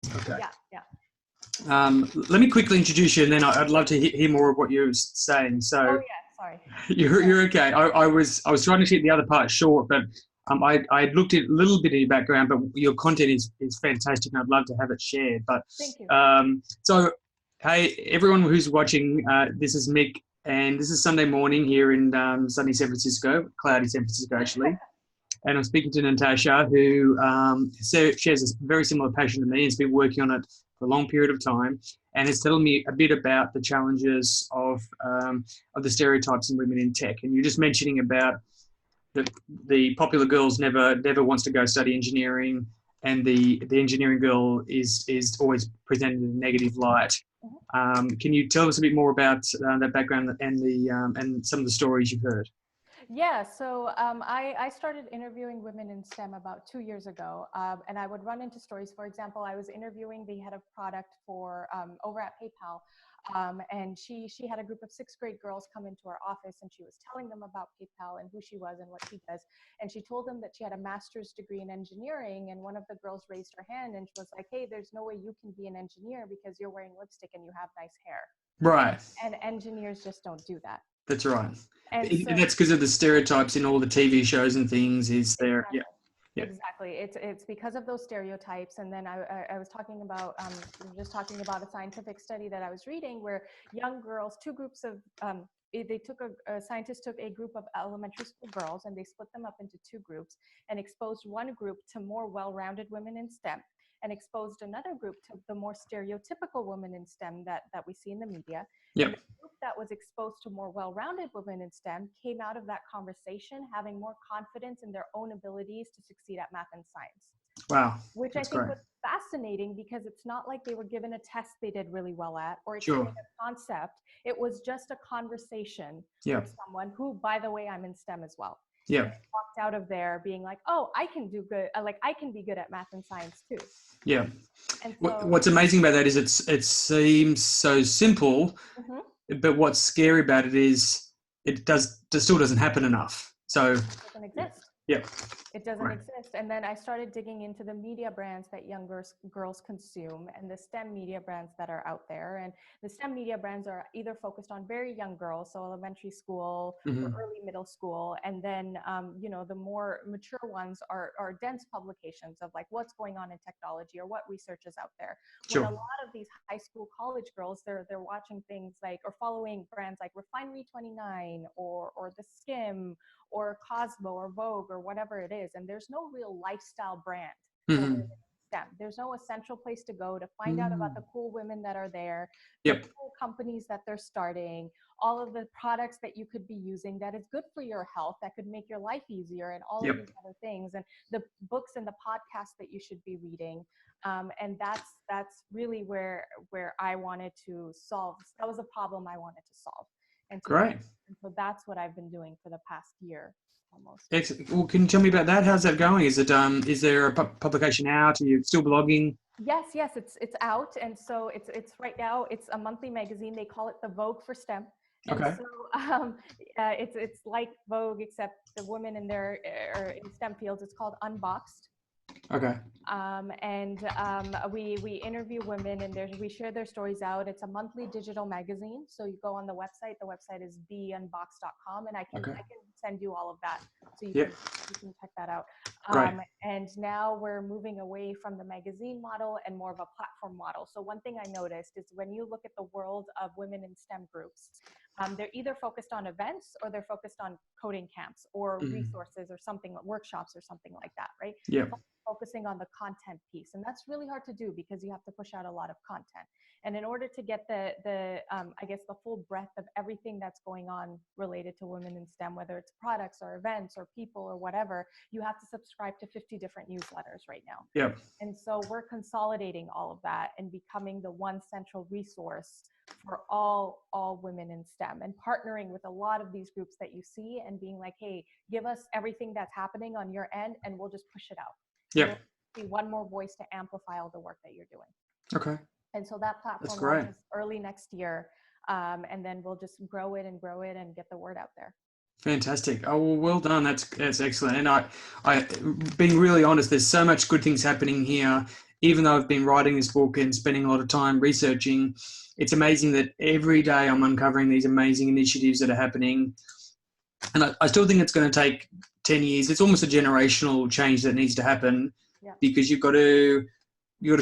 Okay. Yeah. Let me quickly introduce you, and then I'd love to hear more of what you're saying. So, Oh yeah, sorry. you're okay. I was trying to keep the other part short, but I looked at a little bit of your background, but your content is fantastic, and I'd love to have it shared. But Thank you. so, hey, everyone who's watching, this is Mick, and this is Sunday morning here in sunny San Francisco, cloudy San Francisco actually. And I'm speaking to Nitasha, who shares a very similar passion to me and has been working on it for a long period of time, and is telling me a bit about the challenges of the stereotypes in women in tech. And you're just mentioning about the popular girls never wants to go study engineering, and the engineering girl is always presented in a negative light. Can you tell us a bit more about that background and some of the stories you've heard? Yeah, so I started interviewing women in STEM about 2 years ago, and I would run into stories. For example, I was interviewing the head of product for over at PayPal, and she had a group of sixth grade girls come into our office, and she was telling them about PayPal and who she was and what she does. And she told them that she had a master's degree in engineering, and one of the girls raised her hand and she was like, "Hey, there's no way you can be an engineer because you're wearing lipstick and you have nice hair." Right. And engineers just don't do that. That's right. And so And that's because of the stereotypes in all the TV shows and things. Is there? exactly. Yeah. Exactly. It's because of those stereotypes. And then I was talking about just talking about a scientific study that I was reading where young girls, two groups of they took a scientist took a group of elementary school girls and they split them up into two groups and exposed one group to more well-rounded women in STEM and exposed another group to the more stereotypical women in STEM that we see in the media. Yep. And the group that was exposed to more well-rounded women in STEM came out of that conversation having more confidence in their own abilities to succeed at math and science. Wow. Which That's I think great. was fascinating because it's not like they were given a test they did really well at or Sure. explained a concept. It was just a conversation Yeah. with someone who, by the way, I'm in STEM as well. Yeah. And walked out of there being like, oh, I can do good. Like I can be good at math and science too. Yeah. And so, What's amazing about that is it seems so simple, but what's scary about it is it still doesn't happen enough. So it doesn't exist. Yeah. It doesn't Right. exist. And then I started digging into the media brands that young girls consume and the STEM media brands that are out there. And the STEM media brands are either focused on very young girls, so elementary school or early middle school. And then, the more mature ones are dense publications of like what's going on in technology or what research is out there. Sure. When a lot of these high school, college girls, they're watching things like or following brands like Refinery 29 or The Skim or Cosmo or Vogue or whatever it is. And there's no real lifestyle brand for women in STEM. There's no essential place to go to find out about the cool women that are there, the cool companies that they're starting, all of the products that you could be using that is good for your health, that could make your life easier, and all of these other things, and the books and the podcasts that you should be reading. And that's really where I wanted to solve. That was a problem I wanted to solve. And so, Great. and so that's what I've been doing for the past year almost. Excellent. Well, can you tell me about that? How's that going? Is there a publication out? Are you still blogging? Yes, it's out, and so it's right now. It's a monthly magazine. They call it the Vogue for STEM. And Okay. so it's like Vogue, except the women in their in STEM fields. It's called Unboxd. Okay. We interview women and we share their stories out. It's a monthly digital magazine. So you go on the website. The website is beunboxd.com, and I can send you all of that. So you can check that out. And now we're moving away from the magazine model and more of a platform model. So one thing I noticed is when you look at the world of women in STEM groups, they're either focused on events or they're focused on coding camps or resources or something, workshops or something like that, right? Yeah. Focusing on the content piece. And that's really hard to do because you have to push out a lot of content. And in order to get the full breadth of everything that's going on related to women in STEM, whether it's products or events or people or whatever, you have to subscribe to 50 different newsletters right now. Yeah. And so we're consolidating all of that and becoming the one central resource for all women in STEM, and partnering with a lot of these groups that you see and being like, hey, give us everything that's happening on your end and we'll just push it out. Yeah. Be one more voice to amplify all the work that you're doing. Okay. And so that platform launches early next year. And then we'll just grow it and get the word out there. Fantastic. Oh, well done. That's excellent. And I being really honest, there's so much good things happening here even though I've been writing this book and spending a lot of time researching, it's amazing that every day I'm uncovering these amazing initiatives that are happening. And I still think it's going to take 10 years. It's almost a generational change that needs to happen, because you've got to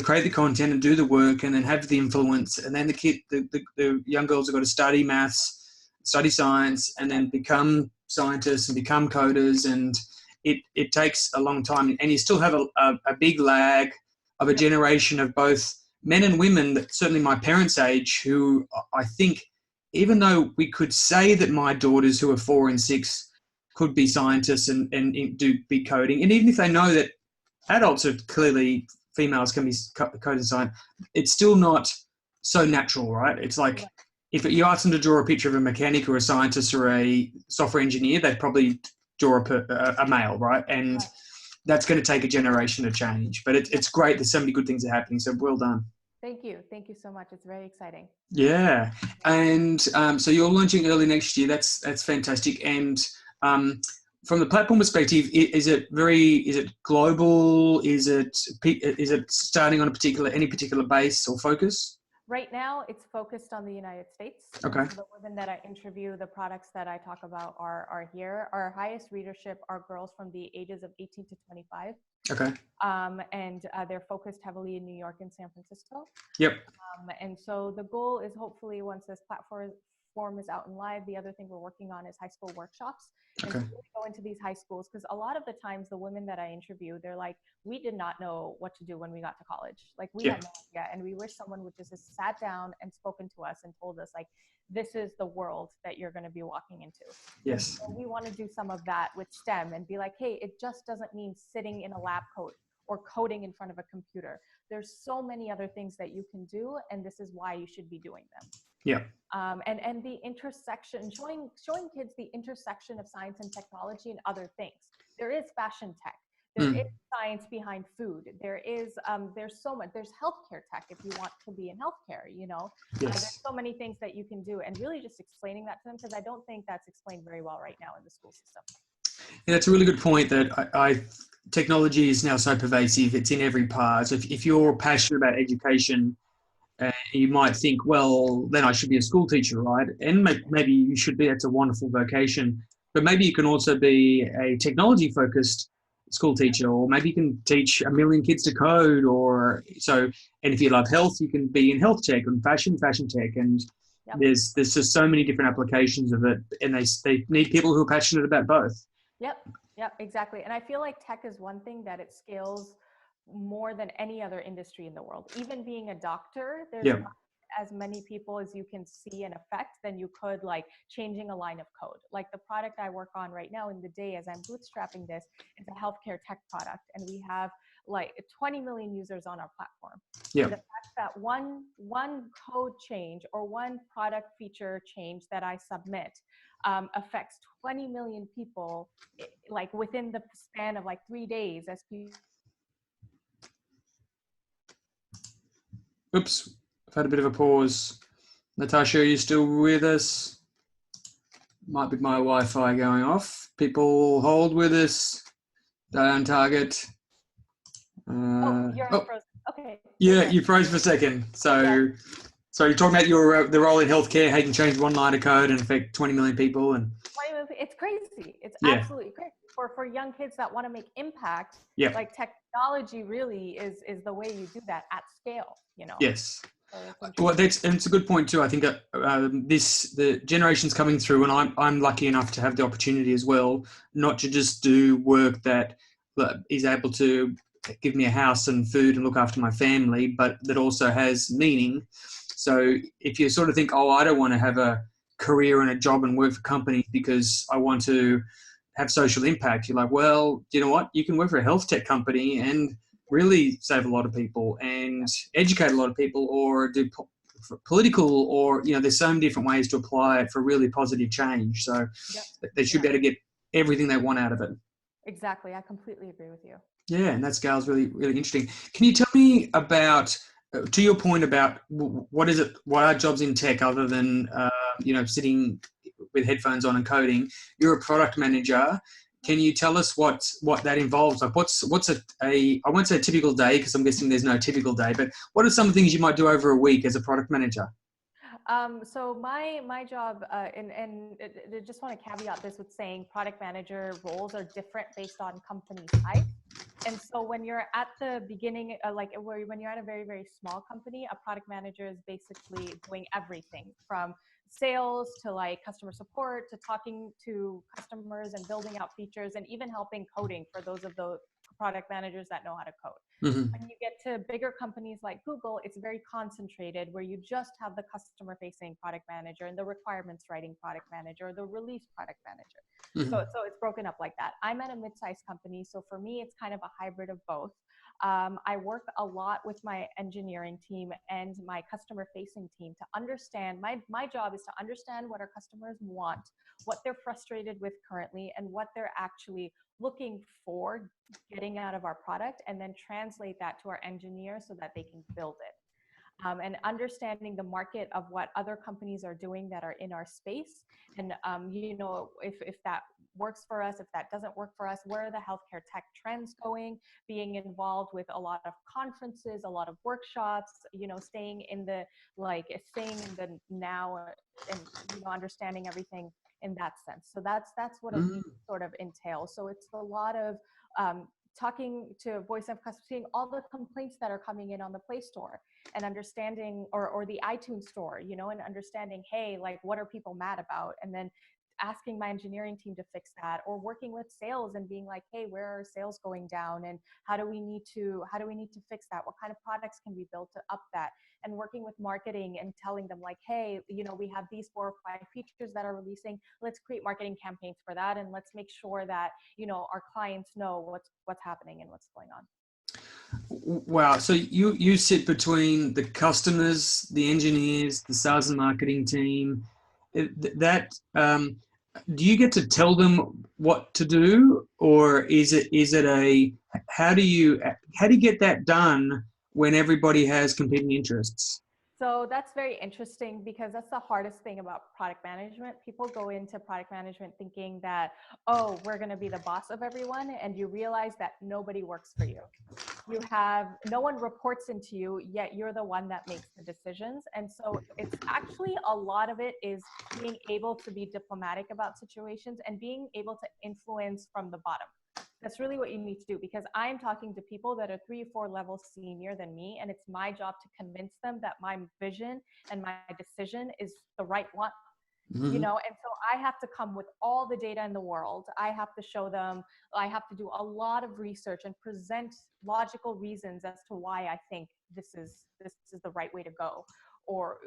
create the content and do the work and then have the influence. And then the young girls have got to study maths, study science, and then become scientists and become coders. And it takes a long time. And you still have a big lag of a generation of both men and women, that certainly my parents' age, who I think, even though we could say that my daughters who are 4 and 6 could be scientists and do be coding, and even if they know that adults are clearly, females can be coding science, it's still not so natural, right? It's like, if you ask them to draw a picture of a mechanic or a scientist or a software engineer, they'd probably draw a male, right? And that's going to take a generation to change. But it's great. There's so many good things are happening. So well done. Thank you. Thank you so much. It's very exciting. Yeah. And so you're launching early next year. That's fantastic. And from the platform perspective, is it global? Is it starting on any particular base or focus? Right now, it's focused on the United States. Okay. The women that I interview, the products that I talk about are here. Our highest readership are girls from the ages of 18 to 25. Okay. And they're focused heavily in New York and San Francisco. Yep. And so the goal is, hopefully once this platform is out and live, the other thing we're working on is high school workshops. And Okay. so we go into these high schools, because a lot of the times the women that I interview, they're like, we did not know what to do when we got to college. Like, we had no idea. And we wish someone would just sat down and spoken to us and told us, like, this is the world that you're going to be walking into. Yes. So we want to do some of that with STEM and be like, hey, it just doesn't mean sitting in a lab coat or coding in front of a computer. There's so many other things that you can do, and this is why you should be doing them. Yeah. And the intersection, showing kids the intersection of science and technology and other things. There is fashion tech. There is science behind food. There is there's so much. There's healthcare tech if you want to be in healthcare. There's so many things that you can do, and really just explaining that to them, because I don't think that's explained very well right now in the school system. Yeah, that's a really good point. That technology is now so pervasive; it's in every part. So if you're passionate about education, you might think, well, then I should be a school teacher, right? And maybe you should be. That's a wonderful vocation. But maybe you can also be a technology-focused school teacher, or maybe you can teach 1 million kids to code, and if you love health, you can be in health tech and fashion tech, and there's just so many different applications of it, and they need people who are passionate about both. Yep, exactly. And I feel like tech is one thing that it scales more than any other industry in the world. Even being a doctor, there's not as many people as you can see and affect than you could like changing a line of code. Like the product I work on right now in the day, as I'm bootstrapping this, is a healthcare tech product, and we have like 20 million users on our platform. And the fact that one code change or one product feature change that I submit affects 20 million people, like within the span of like 3 days, as people. Oops, I've had a bit of a pause. Nitasha, are you still with us? Might be my Wi-Fi going off. People hold with us. Don't target. You're unfrozen. Okay. Yeah, you froze for a second. So you're talking about the role in healthcare, how you can change one line of code and affect 20 million people. And it's crazy. It's absolutely crazy. For young kids that want to make impact, like technology really is the way you do that at scale, Yes. Well, it's a good point too. I think the generation's coming through, and I'm lucky enough to have the opportunity as well, not to just do work that is able to give me a house and food and look after my family, but that also has meaning. So if you sort of think, I don't want to have a career and a job and work for companies because I want to have social impact, you're like, well, you know what? You can work for a health tech company and really save a lot of people and educate a lot of people, or do political, or there's so many different ways to apply it for really positive change. So they should be able to get everything they want out of it. Exactly. I completely agree with you. Yeah, and that scale's really, really interesting. Can you tell me about, to your point about what are jobs in tech other than, sitting with headphones on and coding? You're a product manager. can you tell us what that involves? Like what's I won't say a typical day because I'm guessing there's no typical day, but what are some of the things you might do over a week as a product manager? So my job, and I just want to caveat this with saying product manager roles are different based on company type. And so when you're at the beginning, when you're at a very, very small company, a product manager is basically doing everything from sales to like customer support to talking to customers and building out features and even helping coding for those of the product managers that know how to code. Mm-hmm. When you get to bigger companies like Google, it's very concentrated where you just have the customer facing product manager and the requirements writing product manager, or the release product manager. Mm-hmm. So it's broken up like that. I'm at a mid-sized company, so for me, it's kind of a hybrid of both. I work a lot with my engineering team and my customer-facing team to understand. My job is to understand what our customers want, what they're frustrated with currently, and what they're actually looking for getting out of our product, and then translate that to our engineers so that they can build it. And understanding the market of what other companies are doing that are in our space. And, if that works for us, if that doesn't work for us, where are the healthcare tech trends going, being involved with a lot of conferences, a lot of workshops, staying in the now and, understanding everything in that sense. So that's what a week sort of entails. So it's a lot of talking to voice of customer, seeing all the complaints that are coming in on the Play Store and understanding, or the iTunes Store, and understanding, hey, like what are people mad about? And then asking my engineering team to fix that, or working with sales and being like, hey, where are sales going down? And how do we need to fix that? What kind of products can be built to up that? And working with marketing and telling them like, hey, we have these 4 or 5 features that are releasing. Let's create marketing campaigns for that. And let's make sure that, our clients know what's happening and what's going on. Wow. So you sit between the customers, the engineers, the sales and marketing team. Do you get to tell them what to do, or is it how do you get that done when everybody has competing interests? So that's very interesting because that's the hardest thing about product management. People go into product management thinking that, oh, we're going to be the boss of everyone. And you realize that nobody works for you. No one reports into you, yet you're the one that makes the decisions. And so it's actually, a lot of it is being able to be diplomatic about situations and being able to influence from the bottom. That's really what you need to do, because I'm talking to people that are 3 or 4 levels senior than me, and it's my job to convince them that my vision and my decision is the right one. Mm-hmm. And so I have to come with all the data in the world. I have to show them, I have to do a lot of research and present logical reasons as to why I think this is the right way to go, or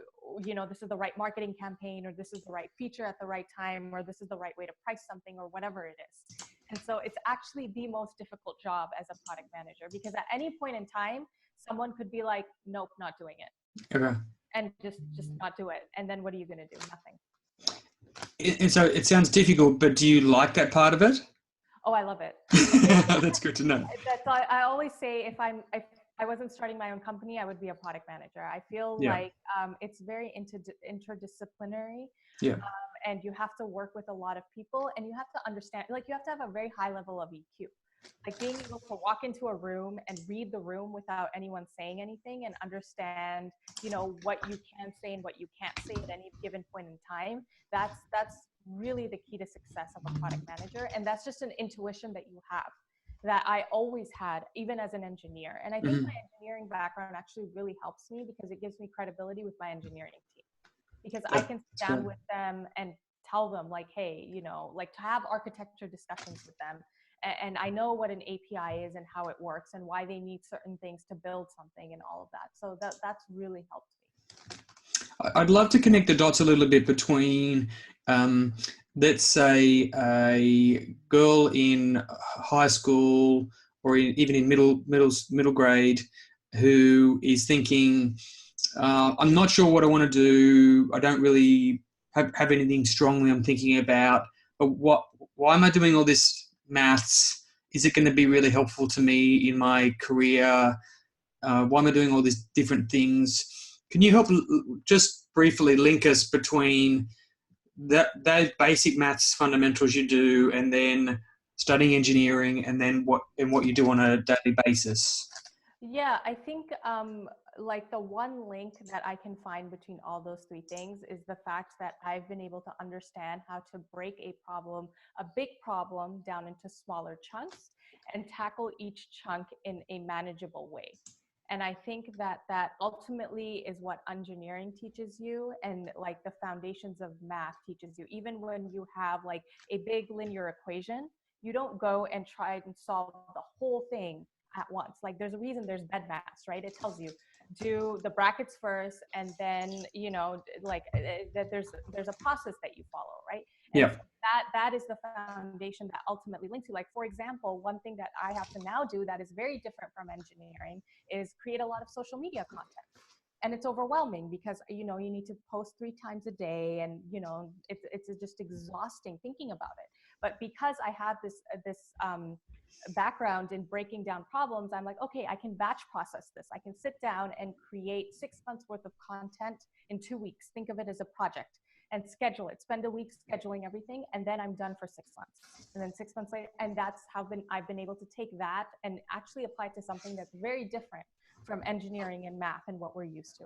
this is the right marketing campaign, or this is the right feature at the right time, or this is the right way to price something, or whatever it is. And so it's actually the most difficult job as a product manager, because at any point in time, someone could be like, nope, not doing it. Okay. And just not do it. And then what are you going to do? Nothing. And so it sounds difficult, but do you like that part of it? Oh, I love it. That's good to know. I always say if I wasn't starting my own company, I would be a product manager. I feel like it's very interdisciplinary. Yeah. And you have to work with a lot of people, and you have to understand, like you have to have a very high level of EQ. Like being able to walk into a room and read the room without anyone saying anything, and understand, what you can say and what you can't say at any given point in time. That's really the key to success of a product manager. And that's just an intuition that you have, that I always had, even as an engineer. And I think my engineering background actually really helps me, because it gives me credibility with my engineering team, because I can sit down with them and tell them like, hey, like to have architecture discussions with them. And I know what an API is and how it works and why they need certain things to build something and all of that. So that's really helped me. I'd love to connect the dots a little bit between, let's say, a girl in high school or even in middle grade who is thinking, I'm not sure what I want to do. I don't really have anything strongly I'm thinking about. But why am I doing all this maths? Is it going to be really helpful to me in my career? Why am I doing all these different things? Can you help just briefly link us between those basic maths fundamentals you do, and then studying engineering, and then what you do on a daily basis? Yeah, I think like the one link that I can find between all those three things is the fact that I've been able to understand how to break a problem, a big problem, down into smaller chunks and tackle each chunk in a manageable way. And I think that that ultimately is what engineering teaches you, and like the foundations of math teaches you. Even when you have like a big linear equation, you don't go and try and solve the whole thing at once. Like there's a reason there's BEDMAS, right? It tells you do the brackets first, and then like that there's a process that you follow, right? And Yeah. so that is the foundation that ultimately links you. Like for example, one thing that I have to now do that is very different from engineering is create a lot of social media content. And it's overwhelming because you need to post 3 times a day, and it's just exhausting thinking about it. But because I have this background in breaking down problems, I'm like, okay, I can batch process this. I can sit down and create 6 months worth of content in 2 weeks. Think of it as a project and schedule it. Spend a week scheduling everything, and then I'm done for 6 months. And then 6 months later, and that's how I've been able to take that and actually apply it to something that's very different from engineering and math and what we're used to.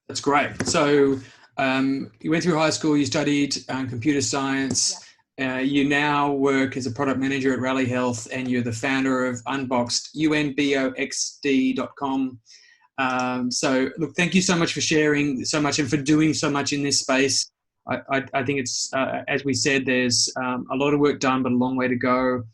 That's great. So you went through high school, you studied computer science. Yeah. You now work as a product manager at Rally Health, and you're the founder of Unboxd, unboxd.com. So look, thank you so much for sharing so much and for doing so much in this space. I think it's, as we said, there's a lot of work done, but a long way to go.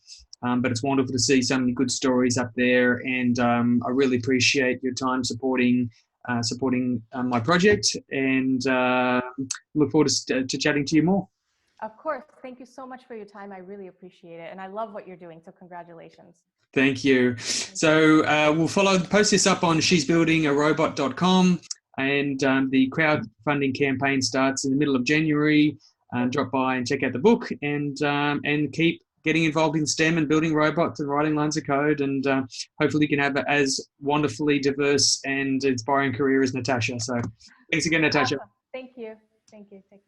But it's wonderful to see so many good stories up there, and I really appreciate your time supporting my project, and look forward to chatting to you more. Of course. Thank you so much for your time. I really appreciate it. And I love what you're doing. So congratulations. Thank you. So we'll post this up on shesbuildingarobot.com, and the crowdfunding campaign starts in the middle of January. Drop by and check out the book, and keep getting involved in STEM and building robots and writing lines of code, and hopefully you can have as wonderfully diverse and inspiring career as Nitasha. So thanks again, Nitasha. Awesome. Thank you. Thank you. Take care.